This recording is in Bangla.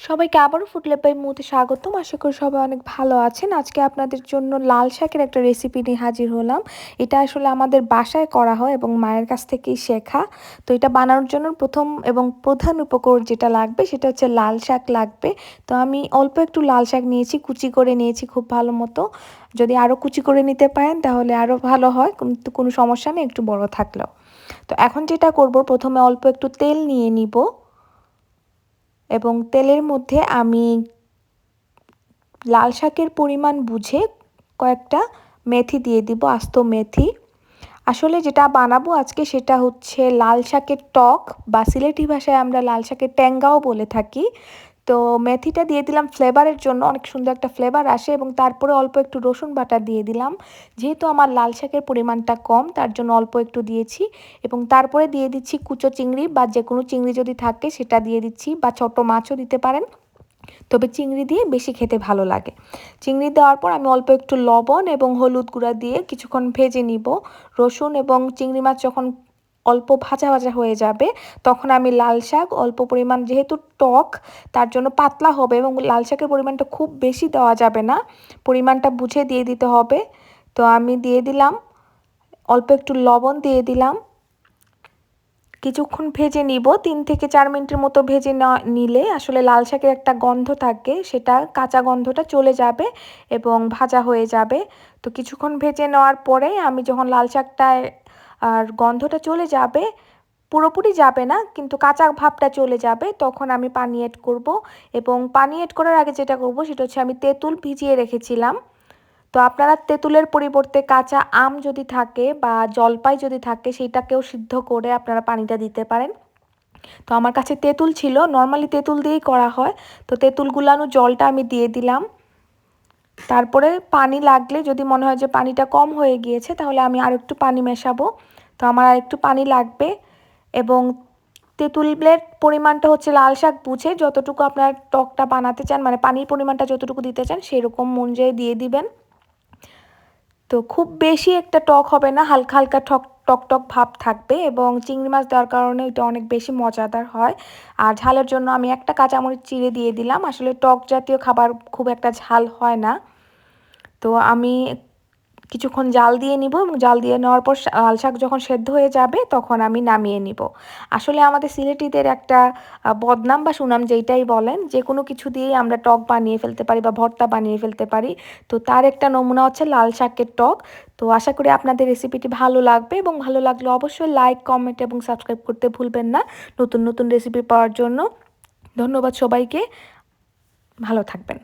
সবাইকে আবারও ফুডল্যাবের মধ্যে স্বাগতম। আশা করি সবাই অনেক ভালো আছেন। আজকে আপনাদের জন্য লাল শাকের একটা রেসিপি নিয়ে হাজির হলাম। এটা আসলে আমাদের বাসায় করা হয় এবং মায়ের কাছ থেকেই শেখা। তো এটা বানানোর জন্য প্রথম এবং প্রধান উপকরণ যেটা লাগবে সেটা হচ্ছে লাল শাক লাগবে। তো আমি অল্প একটু লাল শাক নিয়েছি, কুচি করে নিয়েছি খুব ভালো মতো। যদি আরও কুচি করে নিতে পারেন তাহলে আরও ভালো হয়, কিন্তু কোনো সমস্যা নেই একটু বড় থাকলেও। তো এখন যেটা করব, প্রথমে অল্প একটু তেল নিয়ে নিব এবং তেলের মধ্যে আমি লাল শাকের পরিমাণ বুঝে কয়েকটা মেথি দিয়ে দিব, আস্ত মেথি। আসলে যেটা বানাবো আজকে সেটা হচ্ছে লাল শাকের টক, বা সিলেটি ভাষায় আমরা লাল শাকের ট্যাঙ্গাও বলে থাকি। তো মেথিটা দিয়ে দিলাম ফ্লেভারের জন্য, অনেক সুন্দর একটা ফ্লেভার আসে। এবং তারপরে অল্প একটু রসুন বাটা দিয়ে দিলাম, যেহেতু আমার লাল শাকের পরিমাণটা কম তার জন্য অল্প একটু দিয়েছি। এবং তারপরে দিয়ে দিচ্ছি কুচো চিংড়ি, বা যে কোনো চিংড়ি যদি থাকে সেটা দিয়ে দিচ্ছি, বা ছোট মাছও দিতে পারেন, তবে চিংড়ি দিয়ে বেশি খেতে ভালো লাগে। চিংড়ি দেওয়ার পর আমি অল্প একটু লবণ এবং হলুদ গুঁড়া দিয়ে কিছুক্ষণ ভেজে নিব। রসুন এবং চিংড়ি মাছ যখন অল্প ভাজা ভাজা হয়ে যাবে তখন আমি লাল শাক অল্প পরিমাণ, যেহেতু টক তার জন্য পাতলা হবে এবং লাল শাকের পরিমাণটা খুব বেশি দেওয়া যাবে না, পরিমাণটা বুঝে দিয়ে দিতে হবে। তো আমি দিয়ে দিলাম, অল্প একটু লবণ দিয়ে দিলাম, কিছুক্ষণ ভেজে নিব। 3 থেকে 4 মিনিটের মতো ভেজে নিলে আসলে লাল শাকের একটা গন্ধ থাকে, সেটা কাঁচা গন্ধটা চলে যাবে এবং ভাজা হয়ে যাবে। তো কিছুক্ষণ ভেজে নেওয়ার পরে আমি যখন লাল শাকটায় আর গন্ধটা চলে যাবে, পুরোপুরি যাবে না কিন্তু কাঁচা ভাবটা চলে যাবে, তখন আমি পানি এড করব। এবং পানি এড করার আগে যেটা করব সেটা হচ্ছে আমি তেঁতুল ভিজিয়ে রেখেছিলাম। তো আপনারা তেঁতুলের পরিবর্তে কাঁচা আম যদি থাকে বা জলপাই যদি থাকে সেটাকেও সিদ্ধ করে আপনারা পানিটা দিতে পারেন। তো আমার কাছে তেঁতুল ছিল, নর্মালি তেঁতুল দিয়েই করা হয়। তো তেঁতুল গুলানো জলটা আমি দিয়ে দিলাম। তারপরে পানি লাগলে, যদি মনে হয় যে পানিটা কম হয়ে গিয়েছে, তাহলে আমি আর একটু পানি মেশাবো। তো আমার আর একটু পানি লাগবে। এবং তেঁতুলের পরিমাণটা হচ্ছে লাল শাক বুঝে যতটুকু আপনার টকটা বানাতে চান, মানে পানির পরিমাণটা যতটুকু দিতে চান সেরকম অনুযায়ী দিয়ে দিবেন। তো খুব বেশি একটা টক হবে না, হালকা হালকা টক টক ভাব থাকবে। এবং চিংড়ি মাছ দেওয়ার কারণে এটা অনেক বেশি মজাদার হয়। আর ঝালের জন্য আমি একটা কাঁচামরিচ চিড়ে দিয়ে দিলাম। আসলে টক জাতীয় খাবার খুব একটা ঝাল হয় না। তো আমি কিছুক্ষণ জাল দিয়ে নিব এবং জাল দিয়ে নেওয়ার পর লাল শাক যখন সেদ্ধ হয়ে যাবে তখন আমি নামিয়ে নিব। আসলে আমাদের সিলেটিদের একটা বদনাম বা সুনাম যেইটাই বলেন, যে কোনো কিছু দিয়েই আমরা টক বানিয়ে ফেলতে পারি বা ভর্তা বানিয়ে ফেলতে পারি। তো তার একটা নমুনা হচ্ছে লাল শাকের টক। তো আশা করি আপনাদের রেসিপিটি ভালো লাগবে, এবং ভালো লাগলে অবশ্যই লাইক, কমেন্ট এবং সাবস্ক্রাইব করতে ভুলবেন না নতুন নতুন রেসিপি পাওয়ার জন্য। ধন্যবাদ সবাইকে, ভালো থাকবেন।